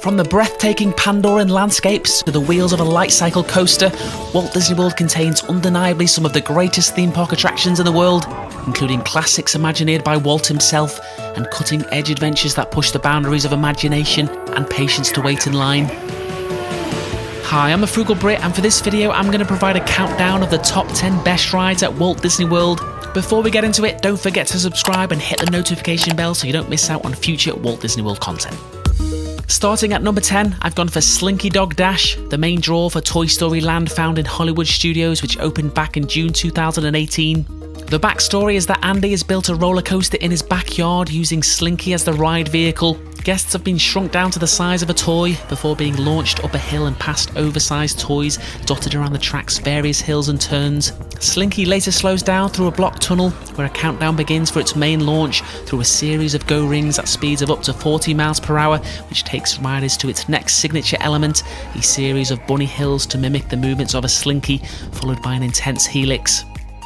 From the breathtaking Pandoran landscapes to the wheels of a Lightcycle coaster, Walt Disney World contains undeniably some of the greatest theme park attractions in the world, including classics imagineered by Walt himself and cutting-edge adventures that push the boundaries of imagination and patience to wait in line. Hi, I'm a Frugal Brit, and for this video I'm going to provide a countdown of the top 10 best rides at Walt Disney World. Before we get into it, don't forget to subscribe and hit the notification bell so you don't miss out on future Walt Disney World content. Starting at number 10, I've gone for Slinky Dog Dash, the main draw for Toy Story Land found in Hollywood Studios, which opened back in June 2018. The backstory is that Andy has built a roller coaster in his backyard using Slinky as the ride vehicle. Guests have been shrunk down to the size of a toy before being launched up a hill and past oversized toys dotted around the track's various hills and turns. Slinky later slows down through a blocked tunnel where a countdown begins for its main launch through a series of go rings at speeds of up to 40 miles per hour, which takes riders to its next signature element, a series of bunny hills to mimic the movements of a Slinky, followed by an intense helix.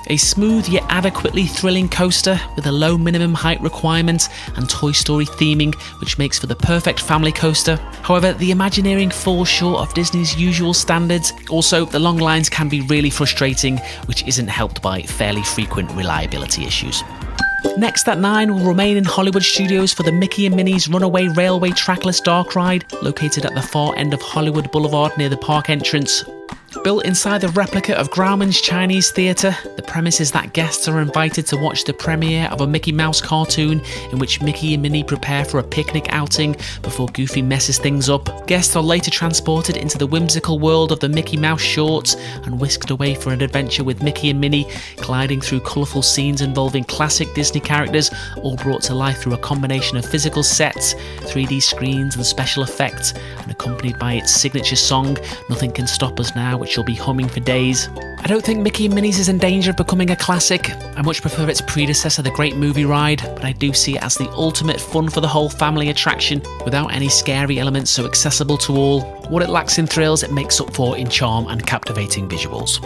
A smooth yet adequately thrilling coaster with a low minimum height requirement and Toy Story theming, which makes for the perfect family coaster. However, the Imagineering falls short of Disney's usual standards. Also, the long lines can be really frustrating, which isn't helped by fairly frequent reliability issues. Next at 9, we'll remain in Hollywood Studios for the Mickey and Minnie's Runaway Railway Trackless Dark Ride, located at the far end of Hollywood Boulevard near the park entrance. Built inside the replica of Grauman's Chinese Theatre, the premise is that guests are invited to watch the premiere of a Mickey Mouse cartoon in which Mickey and Minnie prepare for a picnic outing before Goofy messes things up. Guests are later transported into the whimsical world of the Mickey Mouse shorts and whisked away for an adventure with Mickey and Minnie, gliding through colourful scenes involving classic Disney characters, all brought to life through a combination of physical sets, 3D screens and special effects, and accompanied by its signature song, Nothing Can Stop Us Now, which you'll be humming for days. I don't think Mickey and Minnie's is in danger of becoming a classic. I much prefer its predecessor, the Great Movie Ride, but I do see it as the ultimate fun for the whole family attraction, without any scary elements, so accessible to all. What it lacks in thrills, it makes up for in charm and captivating visuals.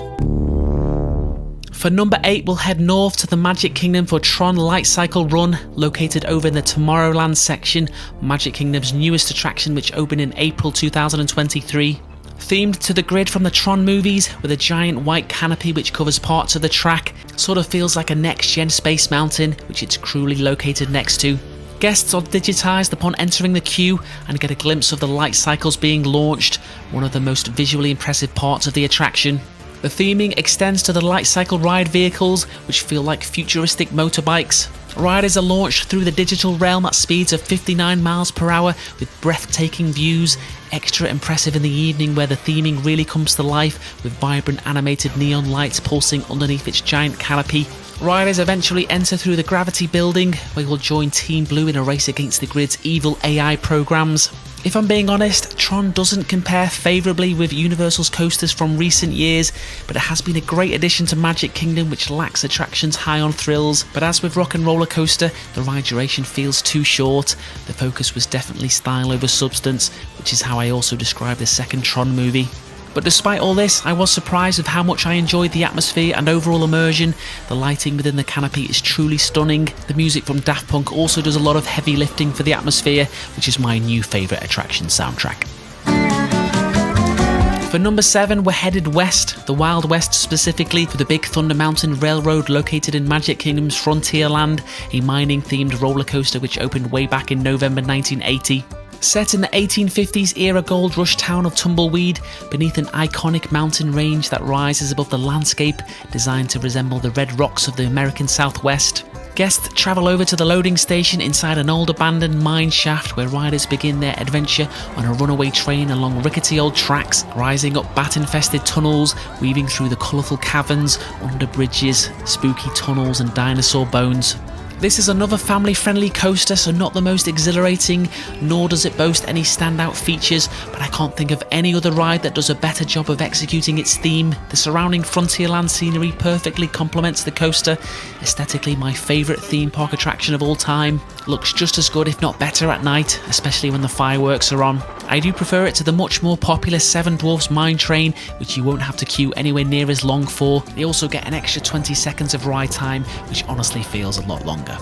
For number 8, we'll head north to the Magic Kingdom for Tron Lightcycle Run, located over in the Tomorrowland section, Magic Kingdom's newest attraction, which opened in April 2023. Themed to the grid from the Tron movies, with a giant white canopy which covers parts of the track, sort of feels like a next-gen Space Mountain, which it's cruelly located next to. Guests are digitised upon entering the queue and get a glimpse of the light cycles being launched, one of the most visually impressive parts of the attraction. The theming extends to the Lightcycle ride vehicles, which feel like futuristic motorbikes. Riders are launched through the digital realm at speeds of 59 miles per hour with breathtaking views, extra impressive in the evening where the theming really comes to life with vibrant animated neon lights pulsing underneath its giant canopy. Riders eventually enter through the Gravity Building, where you'll join Team Blue in a race against the grid's evil AI programs. If I'm being honest, Tron doesn't compare favourably with Universal's coasters from recent years, but it has been a great addition to Magic Kingdom, which lacks attractions high on thrills. But as with Rock 'n' Roller Coaster, the ride duration feels too short. The focus was definitely style over substance, which is how I also describe the second Tron movie. But despite all this, I was surprised with how much I enjoyed the atmosphere and overall immersion. The lighting within the canopy is truly stunning. The music from Daft Punk also does a lot of heavy lifting for the atmosphere, which is my new favourite attraction soundtrack. For number 7, we're headed west, the Wild West specifically, for the Big Thunder Mountain Railroad located in Magic Kingdom's Frontierland, a mining-themed roller coaster which opened way back in November 1980. Set in the 1850s era gold rush town of Tumbleweed, beneath an iconic mountain range that rises above the landscape, designed to resemble the red rocks of the American Southwest. Guests travel over to the loading station inside an old abandoned mine shaft where riders begin their adventure on a runaway train along rickety old tracks, rising up bat-infested tunnels, weaving through the colourful caverns, under bridges, spooky tunnels and dinosaur bones. This is another family-friendly coaster, so not the most exhilarating, nor does it boast any standout features, but I can't think of any other ride that does a better job of executing its theme. The surrounding Frontierland scenery perfectly complements the coaster. Aesthetically, my favourite theme park attraction of all time. Looks just as good, if not better, at night, especially when the fireworks are on. I do prefer it to the much more popular Seven Dwarfs Mine Train, which you won't have to queue anywhere near as long for. They also get an extra 20 seconds of ride time, which honestly feels a lot longer.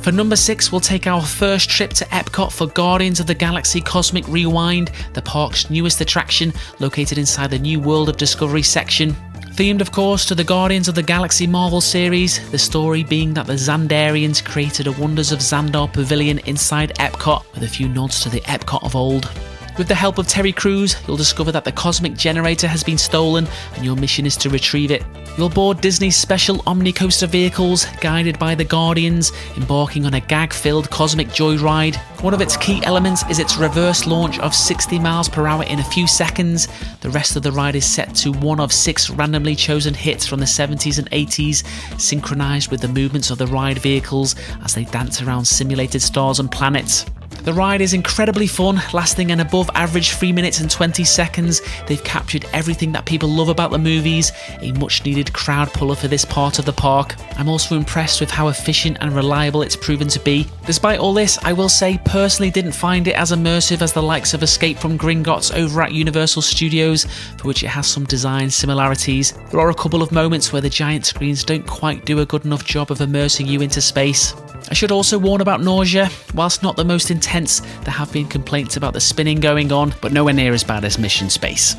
For number 6, we'll take our first trip to Epcot for Guardians of the Galaxy Cosmic Rewind, the park's newest attraction, located inside the new World of Discovery section. Themed, of course, to the Guardians of the Galaxy Marvel series, the story being that the Xandarians created a Wonders of Xandar pavilion inside Epcot, with a few nods to the Epcot of old. With the help of Terry Crews, you'll discover that the cosmic generator has been stolen and your mission is to retrieve it. You'll board Disney's special Omnicoaster vehicles, guided by the Guardians, embarking on a gag-filled cosmic joyride. One of its key elements is its reverse launch of 60 miles per hour in a few seconds. The rest of the ride is set to one of 6 randomly chosen hits from the 70s and 80s, synchronized with the movements of the ride vehicles as they dance around simulated stars and planets. The ride is incredibly fun, lasting an above average 3 minutes and 20 seconds. They've captured everything that people love about the movies, a much needed crowd puller for this part of the park. I'm also impressed with how efficient and reliable it's proven to be. Despite all this, I will say personally didn't find it as immersive as the likes of Escape from Gringotts over at Universal Studios, for which it has some design similarities. There are a couple of moments where the giant screens don't quite do a good enough job of immersing you into space. I should also warn about nausea. Whilst not the most intense, there have been complaints about the spinning going on, but nowhere near as bad as Mission Space.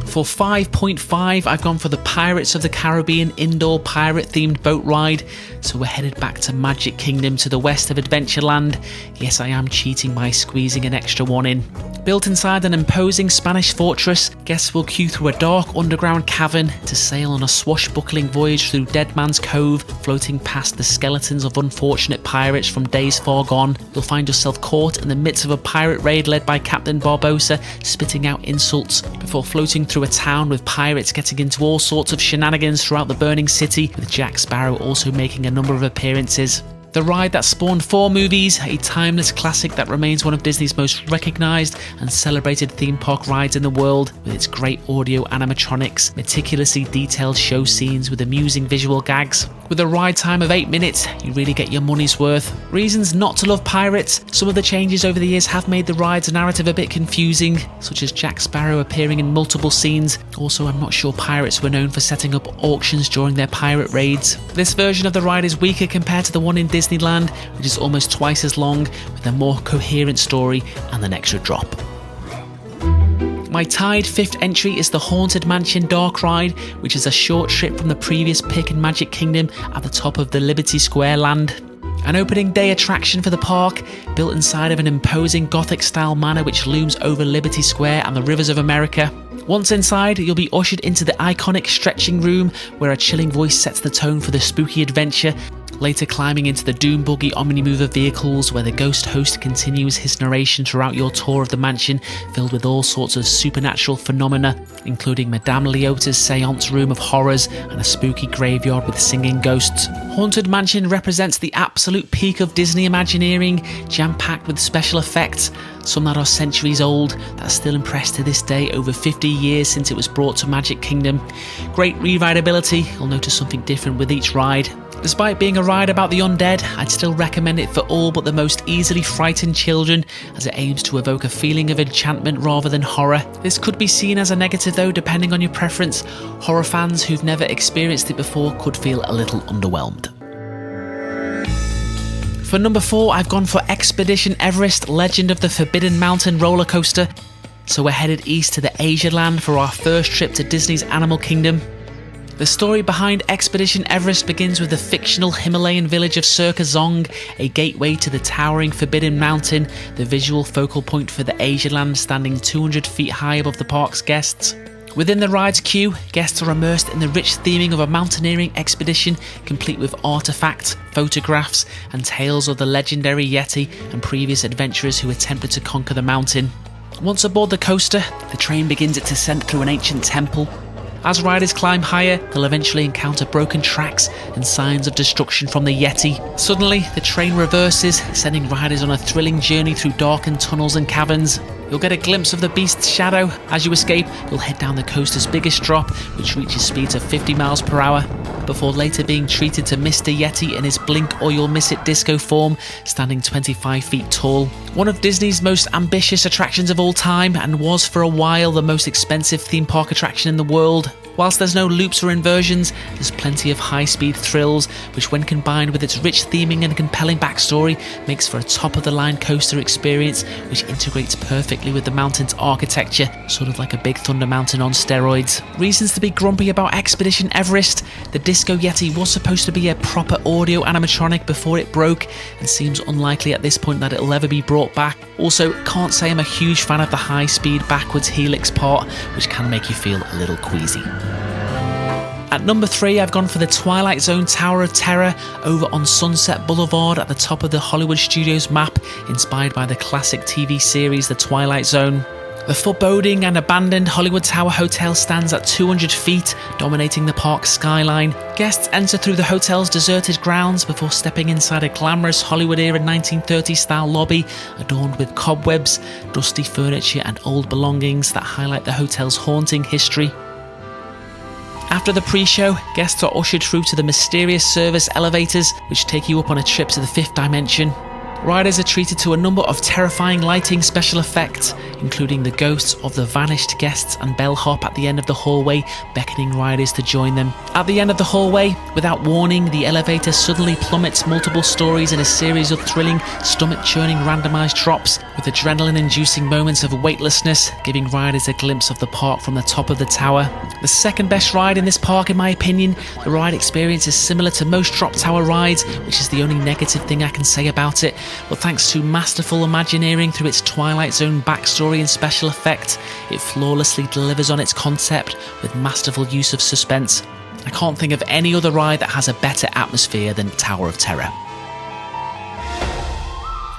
For 5.5, I've gone for the Pirates of the Caribbean indoor pirate-themed boat ride. So we're headed back to Magic Kingdom to the west of Adventureland. Yes, I am cheating by squeezing an extra one in. Built inside an imposing Spanish fortress, guests will queue through a dark underground cavern to sail on a swashbuckling voyage through Dead Man's Cove, floating past the skeletons of unfortunate pirates from days far gone. You'll find yourself caught in the midst of a pirate raid led by Captain Barbossa, spitting out insults, before floating through a town with pirates getting into all sorts of shenanigans throughout the burning city, with Jack Sparrow also making a number of appearances. The ride that spawned 4 movies, a timeless classic that remains one of Disney's most recognised and celebrated theme park rides in the world, with its great audio animatronics, meticulously detailed show scenes with amusing visual gags. With a ride time of 8 minutes, you really get your money's worth. Reasons not to love pirates: some of the changes over the years have made the ride's narrative a bit confusing, such as Jack Sparrow appearing in multiple scenes. Also, I'm not sure pirates were known for setting up auctions during their pirate raids. This version of the ride is weaker compared to the one in Disneyland, which is almost twice as long, with a more coherent story and an extra drop. My tied 5th entry is the Haunted Mansion Dark Ride, which is a short trip from the previous pick in Magic Kingdom at the top of the Liberty Square land. An opening day attraction for the park, built inside of an imposing Gothic-style manor which looms over Liberty Square and the rivers of America. Once inside, you'll be ushered into the iconic stretching room, where a chilling voice sets the tone for the spooky adventure, later climbing into the Doom Buggy Omnimover vehicles, where the ghost host continues his narration throughout your tour of the mansion, filled with all sorts of supernatural phenomena, including Madame Leota's seance room of horrors and a spooky graveyard with singing ghosts. Haunted Mansion represents the absolute peak of Disney Imagineering, jam-packed with special effects, some that are centuries old, that still impress to this day over 50 years since it was brought to Magic Kingdom. Great re-rideability, you'll notice something different with each ride. Despite being a ride about the undead, I'd still recommend it for all but the most easily frightened children, as it aims to evoke a feeling of enchantment rather than horror. This could be seen as a negative though, depending on your preference. Horror fans who've never experienced it before could feel a little underwhelmed. For number 4, I've gone for Expedition Everest Legend of the Forbidden Mountain roller coaster. So we're headed east to the Asia land for our first trip to Disney's Animal Kingdom. The story behind Expedition Everest begins with the fictional Himalayan village of Circa Zong, a gateway to the towering Forbidden Mountain, the visual focal point for the Asia land standing 200 feet high above the park's guests. Within the ride's queue, guests are immersed in the rich theming of a mountaineering expedition, complete with artefacts, photographs, and tales of the legendary Yeti and previous adventurers who attempted to conquer the mountain. Once aboard the coaster, the train begins its ascent through an ancient temple. As riders climb higher, they'll eventually encounter broken tracks and signs of destruction from the Yeti. Suddenly, the train reverses, sending riders on a thrilling journey through darkened tunnels and caverns. You'll get a glimpse of the beast's shadow. As you escape, you'll head down the coaster's biggest drop, which reaches speeds of 50 miles per hour, before later being treated to Mr. Yeti in his blink or you'll miss it disco form, standing 25 feet tall. One of Disney's most ambitious attractions of all time, and was for a while the most expensive theme park attraction in the world. Whilst there's no loops or inversions, there's plenty of high-speed thrills, which when combined with its rich theming and compelling backstory, makes for a top-of-the-line coaster experience which integrates perfectly with the mountain's architecture, sort of like a Big Thunder Mountain on steroids. Reasons to be grumpy about Expedition Everest: the Disco Yeti was supposed to be a proper audio animatronic before it broke, and seems unlikely at this point that it'll ever be brought back. Also, can't say I'm a huge fan of the high-speed backwards helix part, which can make you feel a little queasy. At number 3, I've gone for the Twilight Zone Tower of Terror over on Sunset Boulevard at the top of the Hollywood Studios map, inspired by the classic TV series The Twilight Zone. The foreboding and abandoned Hollywood Tower Hotel stands at 200 feet, dominating the park's skyline. Guests enter through the hotel's deserted grounds before stepping inside a glamorous Hollywood-era 1930s-style lobby adorned with cobwebs, dusty furniture and old belongings that highlight the hotel's haunting history. After the pre-show, guests are ushered through to the mysterious service elevators, which take you up on a trip to the 5th dimension. Riders are treated to a number of terrifying lighting special effects, including the ghosts of the vanished guests and bellhop at the end of the hallway, beckoning riders to join them. At the end of the hallway, without warning, the elevator suddenly plummets multiple stories in a series of thrilling, stomach-churning randomized drops, with adrenaline-inducing moments of weightlessness, giving riders a glimpse of the park from the top of the tower. The second best ride in this park, in my opinion. The ride experience is similar to most drop tower rides, which is the only negative thing I can say about it. But thanks to masterful Imagineering through its Twilight Zone backstory and special effects, it flawlessly delivers on its concept with masterful use of suspense. I can't think of any other ride that has a better atmosphere than Tower of Terror.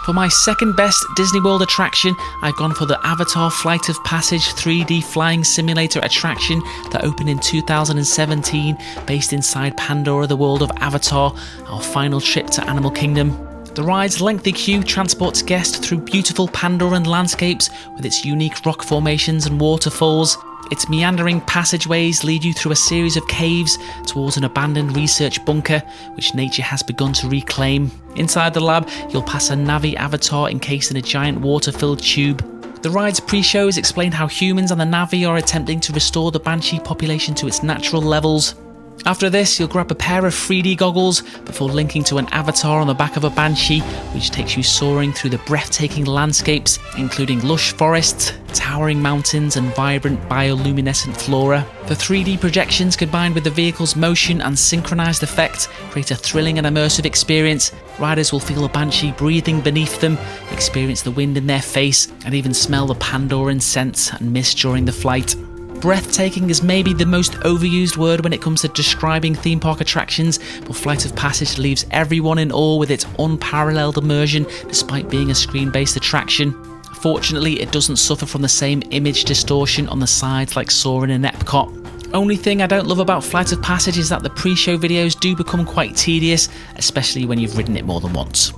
For my second best Disney World attraction, I've gone for the Avatar Flight of Passage 3D flying simulator attraction that opened in 2017, based inside Pandora, the world of Avatar, our final trip to Animal Kingdom. The ride's lengthy queue transports guests through beautiful Pandoran landscapes with its unique rock formations and waterfalls. Its meandering passageways lead you through a series of caves towards an abandoned research bunker, which nature has begun to reclaim. Inside the lab, you'll pass a Navi avatar encased in a giant water-filled tube. The ride's pre-shows explain how humans and the Navi are attempting to restore the Banshee population to its natural levels. After this, you'll grab a pair of 3D goggles before linking to an avatar on the back of a Banshee, which takes you soaring through the breathtaking landscapes, including lush forests, towering mountains and vibrant bioluminescent flora. The 3D projections, combined with the vehicle's motion and synchronized effect, create a thrilling and immersive experience. Riders will feel a Banshee breathing beneath them, experience the wind in their face, and even smell the Pandoran scents and mist during the flight. Breathtaking is maybe the most overused word when it comes to describing theme park attractions, but Flight of Passage leaves everyone in awe with its unparalleled immersion despite being a screen-based attraction. Fortunately, it doesn't suffer from the same image distortion on the sides like Soarin' and Epcot. Only thing I don't love about Flight of Passage is that the pre-show videos do become quite tedious, especially when you've ridden it more than once.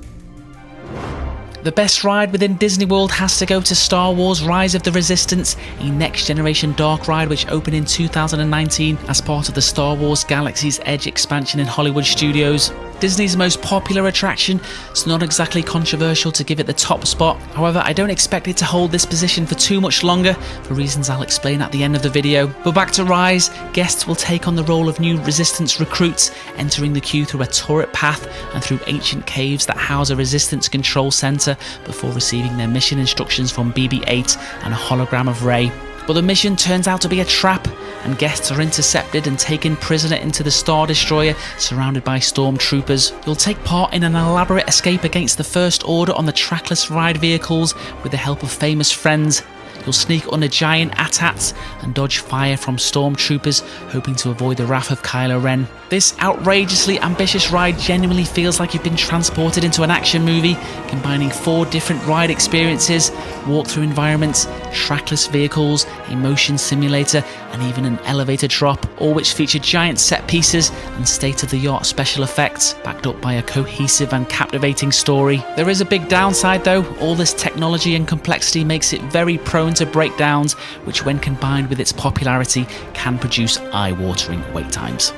The best ride within Disney World has to go to Star Wars Rise of the Resistance, a next-generation dark ride which opened in 2019 as part of the Star Wars Galaxy's Edge expansion in Hollywood Studios. Disney's most popular attraction, it's not exactly controversial to give it the top spot. However, I don't expect it to hold this position for too much longer, for reasons I'll explain at the end of the video. But back to Rise, guests will take on the role of new Resistance recruits, entering the queue through a turret path and through ancient caves that house a Resistance control center before receiving their mission instructions from BB-8 and a hologram of Rey. But the mission turns out to be a trap, and guests are intercepted and taken prisoner into the Star Destroyer, surrounded by stormtroopers. You'll take part in an elaborate escape against the First Order on the trackless ride vehicles with the help of famous friends. You'll sneak under giant AT-ATs and dodge fire from stormtroopers, hoping to avoid the wrath of Kylo Ren. This outrageously ambitious ride genuinely feels like you've been transported into an action movie, combining 4 different ride experiences, walkthrough environments, trackless vehicles, a motion simulator, and even an elevator drop, all which feature giant set pieces and state-of-the-art special effects, backed up by a cohesive and captivating story. There is a big downside though. All this technology and complexity makes it very prone to breakdowns, which when combined with its popularity can produce eye-watering wait times.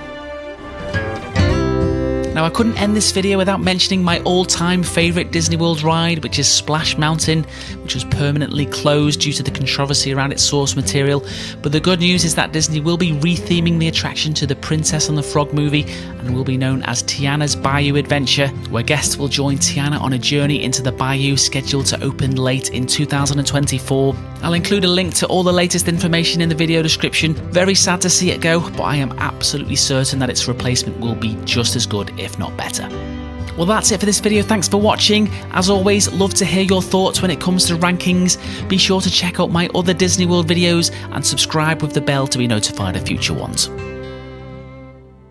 Now, Now, I couldn't end this video without mentioning my all-time favourite Disney World ride, which is Splash Mountain, which was permanently closed due to the controversy around its source material. But the good news is that Disney will be retheming the attraction to the Princess and the Frog movie and will be known as Tiana's Bayou Adventure, where guests will join Tiana on a journey into the bayou scheduled to open late in 2024. I'll include a link to all the latest information in the video description. Very sad to see it go, but I am absolutely certain that its replacement will be just as good, if not better. Well, that's it for this video. Thanks for watching. As always, love to hear your thoughts when it comes to rankings. Be sure to check out my other Disney World videos and subscribe with the bell to be notified of future ones.